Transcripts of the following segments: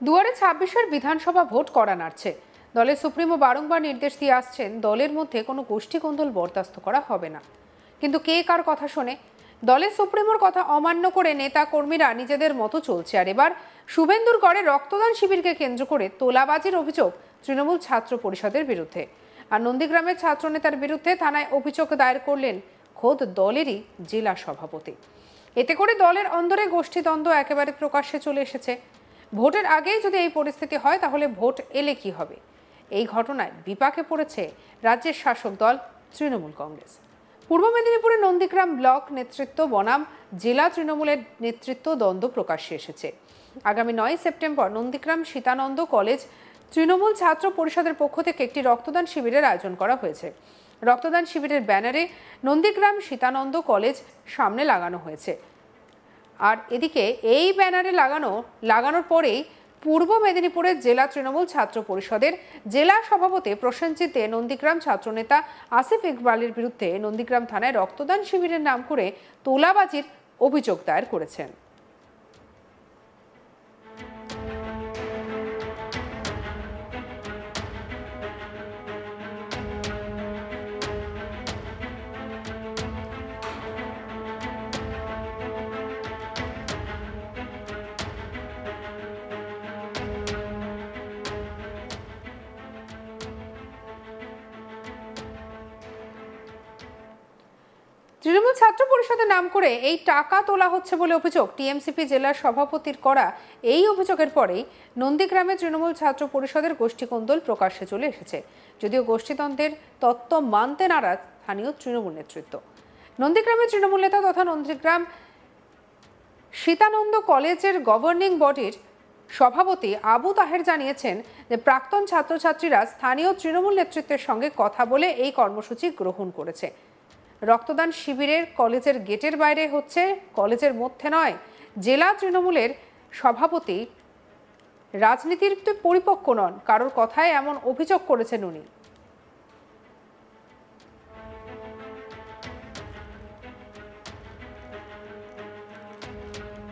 দুয়ারে ২৬-এর বিধানসভা ভোট করা নাড়ছে। দলের সুপ্রিমো বারংবার নির্দেশ দিয়ে আসছেন দলের মধ্যে কোনো গোষ্ঠী কোন্দল বরদাস্ত করা হবে না। কিন্তু কে কার কথা শোনে? দলের সুপ্রিমোর কথা অমান্য করে নেতা কর্মীরা নিজেদের মতো চলছে। আর এবার শুভেন্দুর গড়ে রক্তদান শিবিরকে কেন্দ্র করে তোলাবাজির অভিযোগ তৃণমূল ছাত্র পরিষদের বিরুদ্ধে। আর নন্দীগ্রামের ছাত্রনেতার বিরুদ্ধে থানায় অভিযোগ দায়ের করলেন খোদ দলেরই জেলা সভাপতি। এতে করে দলের অন্দরে গোষ্ঠীদ্বন্দ্ব একেবারে প্রকাশ্যে চলে এসেছে। ভোটের আগেই যদি এই পরিস্থিতি হয় তাহলে ভোট এলে কি হবে? এই ঘটনায় বিপাকে পড়েছে রাজ্যের শাসক দল তৃণমূল কংগ্রেস। পূর্ব মেদিনীপুরের নন্দীগ্রাম ব্লক নেতৃত্ব বনাম জেলা তৃণমূলের নেতৃত্ব দ্বন্দ্ব প্রকাশ্যে এসেছে। আগামী ৯ সেপ্টেম্বর নন্দীগ্রাম সীতানন্দ কলেজ তৃণমূল ছাত্র পরিষদের পক্ষ থেকে একটি রক্তদান শিবিরের আয়োজন করা হয়েছে। রক্তদান শিবিরের ব্যানারে নন্দীগ্রাম সীতানন্দ কলেজ সামনে লাগানো হয়েছে। আর এদিকে এই ব্যানারে লাগানোর পরেই পূর্ব মেদিনীপুরের জেলা তৃণমূল ছাত্র পরিষদের জেলা সভাপতি প্রসেনজিৎ দে নন্দীগ্রাম ছাত্রনেতা আসিফ ইকবালের বিরুদ্ধে নন্দীগ্রাম থানায় রক্তদান শিবিরের নাম করে তোলাবাজির অভিযোগ দায়ের করেছেন। তৃণমূল ছাত্র পরিষদের নাম করে এই টাকা তোলা হচ্ছে বলে অভিযোগ টিএমসিপি জেলার সভাপতির করা। এই অভিযোগের পরেই নন্দীগ্রামে তৃণমূল ছাত্র পরিষদের গোষ্ঠীকোন্দল প্রকাশ্যে চলে এসেছে। যদিও গোষ্ঠীদ্বন্দ্বের তত্ত্ব মানতে নারাজ স্থানীয় তৃণমূল নেতৃত্ব। নন্দীগ্রামের তৃণমূল নেতা তথা নন্দীগ্রাম সীতানন্দ কলেজের গভর্নিং বডির সভাপতি আবু তাহের জানিয়েছেন যে প্রাক্তন ছাত্রছাত্রীরা স্থানীয় তৃণমূল নেতৃত্বের সঙ্গে কথা বলে এই কর্মসূচি গ্রহণ করেছে। রক্তদান শিবিরের কলেজের গেটের বাইরে হচ্ছে, কলেজের মধ্যে নয়। জেলা তৃণমূলের সভাপতি রাজনীতির পরিপক্ক নন, কারোর কথায় এমন অভিযোগ করেছেন উনি।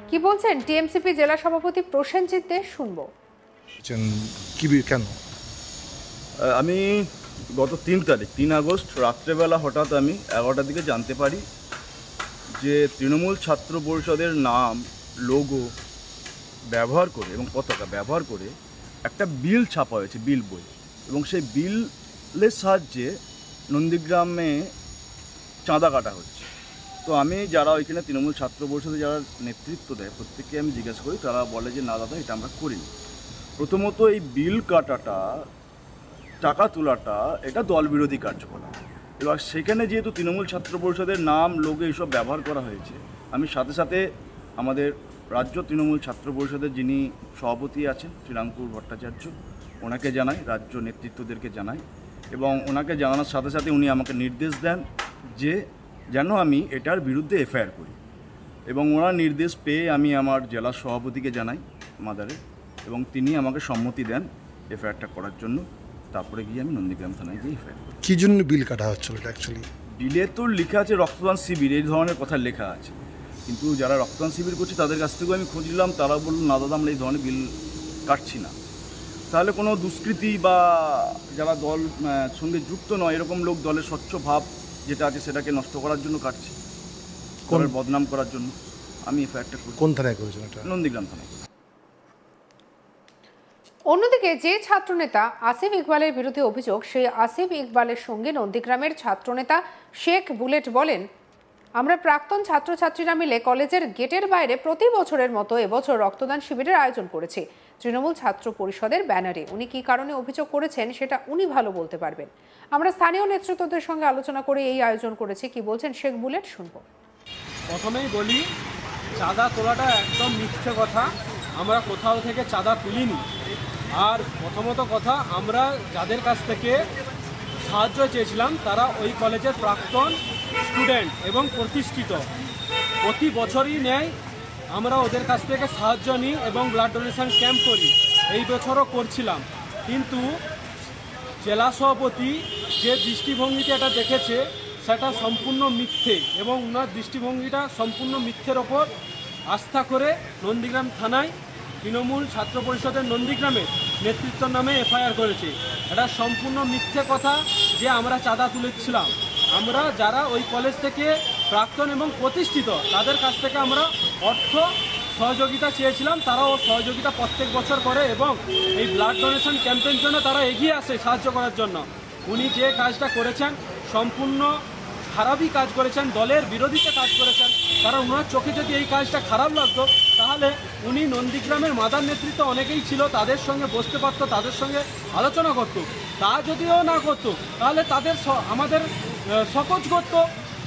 কি বলছেন টিএমসিপি জেলা সভাপতি প্রসেনজিৎ দে, শুনবো। কেন? আমি গত 3 আগস্ট রাত্রেবেলা হঠাৎ আমি 11টার দিকে জানতে পারি যে তৃণমূল ছাত্র পরিষদের নাম, লোগো ব্যবহার করে এবং পতাকা ব্যবহার করে একটা বিল ছাপা হয়েছে, বিল বই, এবং সেই বিলের সাহায্যে নন্দীগ্রামে চাঁদা কাটা হচ্ছে। তো আমি যারা ওইখানে তৃণমূল ছাত্র পরিষদে যারা নেতৃত্ব দেয় প্রত্যেককে আমি জিজ্ঞাসা করি, তারা বলে যে না দাদা, এটা আমরা করিনি। প্রথমত এই বিল কাটাটা, টাকা তোলাটা এটা দলবিরোধী কার্যকলাপ। এবার সেখানে যেহেতু তৃণমূল ছাত্র পরিষদের নাম, লোগো এইসব ব্যবহার করা হয়েছে, আমি সাথে সাথে আমাদের রাজ্য তৃণমূল ছাত্র পরিষদের যিনি সভাপতি আছেন শ্রীরাঙ্কুর ভট্টাচার্য, ওনাকে জানাই, রাজ্য নেতৃত্বদেরকে জানাই, এবং ওনাকে জানানোর সাথে সাথে উনি আমাকে নির্দেশ দেন যে যেন আমি এটার বিরুদ্ধে এফআইআর করি। এবং ওনার নির্দেশ পেয়ে আমি আমার জেলা সভাপতিকে জানাই মাদারে, এবং তিনি আমাকে সম্মতি দেন এফআইআরটা করার জন্য। তারপরে গিয়ে আমি নন্দীগ্রাম থানায় গিয়ে এফআইআর করি। কী জন্য বিল কাটা হচ্ছিল এটা অ্যাকচুয়ালি? বিলে তো লেখা আছে রক্তদান শিবির, এই ধরনের কথা লেখা আছে, কিন্তু যারা রক্তদান শিবির করছে তাদের কাছ থেকেও আমি খোঁজ নিলাম, তারা বলল না দাদা, আমরা এই ধরনের বিল কাটছি না। তাহলে কোনো দুষ্কৃতি বা যারা দল সঙ্গে যুক্ত নয় এরকম লোক দলের স্বচ্ছ ভাব যেটা আছে সেটাকে নষ্ট করার জন্য কাটছে, দলের বদনাম করার জন্য। আমি এফআইআরটা করি। কোন থানায় করেছেন এটা? নন্দীগ্রাম থানায়। অন্যদিকে যে ছাত্রনেতা আসিফ ইকবালের বিরুদ্ধে অভিযোগ, সেই আসিফ ইকবালের সঙ্গে নন্দীগ্রামের ছাত্রনেতা শেখ বুলেট বলেন, আমরা প্রাক্তন ছাত্রছাত্রীরা মিলে কলেজের গেটের বাইরে প্রতি বছরের মতো এবছর রক্তদান শিবিরের আয়োজন করেছি তৃণমূল ছাত্র পরিষদের ব্যানারে। উনি কি কারণে অভিযোগ করেছেন সেটা উনি ভালো বলতে পারবেন। আমরা স্থানীয় নেতৃত্বদের সঙ্গে আলোচনা করে এই আয়োজন করেছি। কি বলছেন শেখ বুলেট, শুনবো। প্রথমেই বলি, চাঁদা তোলাটা একদম মিথ্যে কথা। আমরা কোথাও থেকে চাঁদা তুলিনি। আর প্রথমত কথা, আমরা যাদের কাছ থেকে সাহায্য চেয়েছিলাম তারা ওই কলেজের প্রাক্তন স্টুডেন্ট এবং প্রতিষ্ঠিত। প্রতি বছরই নেয় আমরা ওদের কাছ থেকে সাহায্য নিই এবং ব্লাড ডোনেশন ক্যাম্প করি। এই বছরও করছিলাম, কিন্তু জেলা সভাপতি যে দৃষ্টিভঙ্গিতে এটা দেখেছে সেটা সম্পূর্ণ মিথ্যে, এবং ওনার দৃষ্টিভঙ্গিটা সম্পূর্ণ মিথ্যের ওপর আস্থা করে নন্দীগ্রাম থানায় তৃণমূল ছাত্র পরিষদের নন্দীগ্রামে নেতৃত্বের নামে এফআইআর করেছে। এটা সম্পূর্ণ মিথ্যে কথা যে আমরা চাঁদা তুলেছিলাম। আমরা যারা ওই কলেজ থেকে প্রাক্তন এবং প্রতিষ্ঠিত তাদের কাছ থেকে আমরা অর্থ সহযোগিতা চেয়েছিলাম, তারাও সহযোগিতা প্রত্যেক বছর করে এবং এই ব্লাড ডোনেশন ক্যাম্পেইন জন্য তারা এগিয়ে আসে সাহায্য করার জন্য। উনি যে কাজটা করেছেন সম্পূর্ণ খারাপই কাজ করেছেন, দলের বিরোধীতে কাজ করেছেন। কারণ ওনার চোখে যদি এই কাজটা খারাপ লাগতো তাহলে উনি নন্দীগ্রামের মাদার নেতৃত্ব অনেকেই ছিল, তাদের সঙ্গে বসতে পারতো, তাদের সঙ্গে আলোচনা করতো। তা যদিও না করতো তাহলে তাদের আমাদের সকোচ করতো।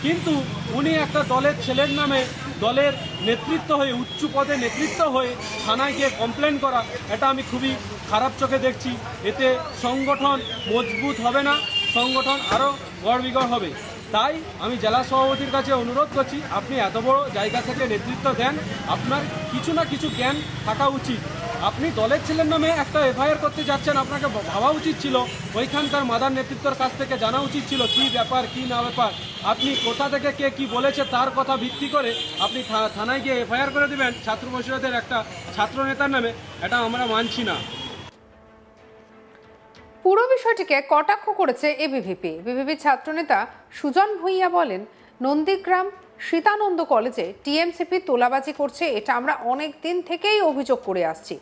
কিন্তু উনি একটা দলের ছেলের নামে দলের নেতৃত্ব হয়ে উচ্চ পদে নেতৃত্ব হয়ে থানায় গিয়ে কমপ্লেন করা, এটা আমি খুবই খারাপ চোখে দেখছি। এতে সংগঠন মজবুত হবে না, সংগঠন আরও গড়বিগড় হবে। তাই আমি জেলা সভাপতির কাছে অনুরোধ করছি, আপনি এত বড় জায়গা থেকে নেতৃত্ব দেন, আপনার কিছু না কিছু জ্ঞান থাকা উচিত। আপনি দলের ছেলের নামে একটা এফআইআর করতে যাচ্ছেন, আপনাকে ভাবা উচিত ছিল, ওইখানকার মাদার নেতৃত্বের কাছ থেকে জানা উচিত ছিল কী ব্যাপার কী না ব্যাপার। আপনি কোথা থেকে কে কি বলেছে তার কথা ভিত্তি করে আপনি থানায় গিয়ে এফআইআর করে দেবেন ছাত্র পরিষদের একটা ছাত্র নেতার নামে, এটা আমরা মানছি না। পুরো বিষয়টিকে কটাক্ষ করেছে এবিভিপি ছাত্রনেতা সুজন ভূঁইয়া বলেন, নন্দীগ্রাম সীতানন্দ কলেজে টিএমসিপি তোলাবাজি করছে, এটা আমরা অনেক দিন থেকেই অভিযোগ করে আসছি।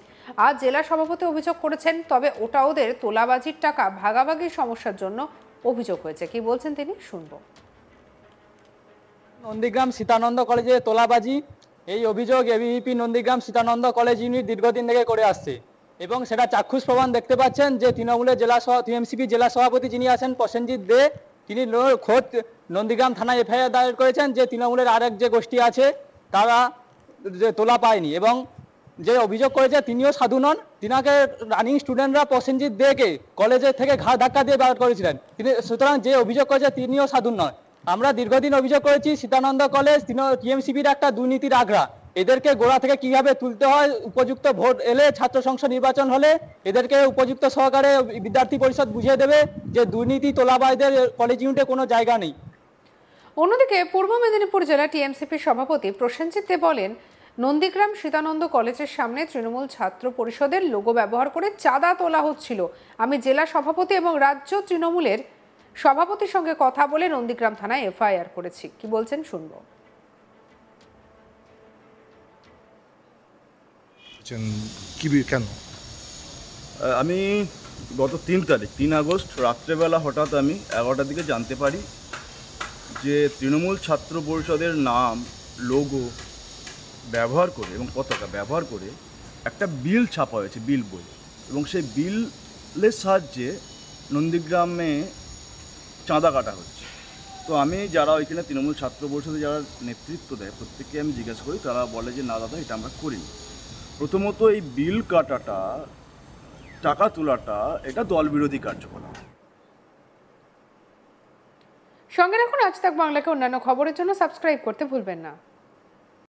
আজ জেলা সভাপতি অভিযোগ করেছেন, তবে ওটা ওদের তোলাবাজির টাকা ভাগাভাগির সমস্যার জন্য অভিযোগ হয়েছে। কি বলছেন তিনি, শুনবো। নন্দীগ্রাম সীতানন্দ কলেজে তোলাবাজি, এই অভিযোগ ABVP Nandigram Sitananda college unit দীর্ঘদিন থেকে করে আসছে এবং সেটা চাক্ষুষ প্রমাণ দেখতে পাচ্ছেন যে তৃণমূলের টিএমসিপি জেলা সভাপতি যিনি আছেন প্রসেনজিৎ দে, তিনি খোদ নন্দীগ্রাম থানায় এফআইআর দায়ের করেছেন যে তৃণমূলের আরেক যে গোষ্ঠী আছে তারা যে তোলা পায়নি এবং যে অভিযোগ করেছে তিনিও সাধু নন। তিনাকে রানিং স্টুডেন্টরা প্রসেনজিৎ দেকে কলেজের থেকে ঘাড় ধাক্কা দিয়ে বার করেছিলেন তিনি, সুতরাং যে অভিযোগ করেছে তিনিও সাধু নন। আমরা দীর্ঘদিন অভিযোগ করেছি সীতানন্দ কলেজ টিএমসিপির একটা দুর্নীতির আগ্রা, এদেরকে গোড়া থেকে কিভাবে তুলতে হয়, উপযুক্ত ভোট এলে ছাত্র সংসদ নির্বাচন হলে এদেরকে উপযুক্ত সহকারে বিদ্যার্থী পরিষদ বুঝিয়ে দেবে যে দুর্নীতি তোলাবাজদের কলেজ ইউনিটে কোনো জায়গা নেই। অন্যদিকে পূর্ব মেদিনীপুর জেলা টিএমসিপির সভাপতি প্রসেনজিৎ দে বলেন, নন্দীগ্রাম সীতানন্দ কলেজের সামনে তৃণমূল ছাত্র পরিষদের লোগো ব্যবহার করে চাঁদা তোলা হচ্ছিল। আমি জেলা সভাপতি এবং রাজ্য তৃণমূলের সভাপতির সঙ্গে কথা বলে নন্দীগ্রাম থানায় এফআইআর করেছি। কি বলছেন, শুনবো। কেন? আমি গত 3 আগস্ট রাত্রেবেলা হঠাৎ আমি 11টার দিকে জানতে পারি যে তৃণমূল ছাত্র পরিষদের নাম, লোগো ব্যবহার করে এবং পতাকা ব্যবহার করে একটা বিল ছাপা হয়েছে, বিল বই, এবং সেই বিলের সাহায্যে নন্দীগ্রামে চাঁদা কাটা হচ্ছে। তো আমি যারা ওইখানে তৃণমূল ছাত্র পরিষদে যারা নেতৃত্ব দেয় প্রত্যেককে আমি জিজ্ঞাসা করি, তারা বলে যে না দাদা, এটা আমরা করিনি। প্রথমত এই বিল কাটাটা, টাকা তোলাটা, এটা দলবিরোধী কার্যকলাপ। সঙ্গে রাখুন আজ তাক বাংলাকে অন্যান্য খবরের জন্য সাবস্ক্রাইব করতে ভুলবেন না।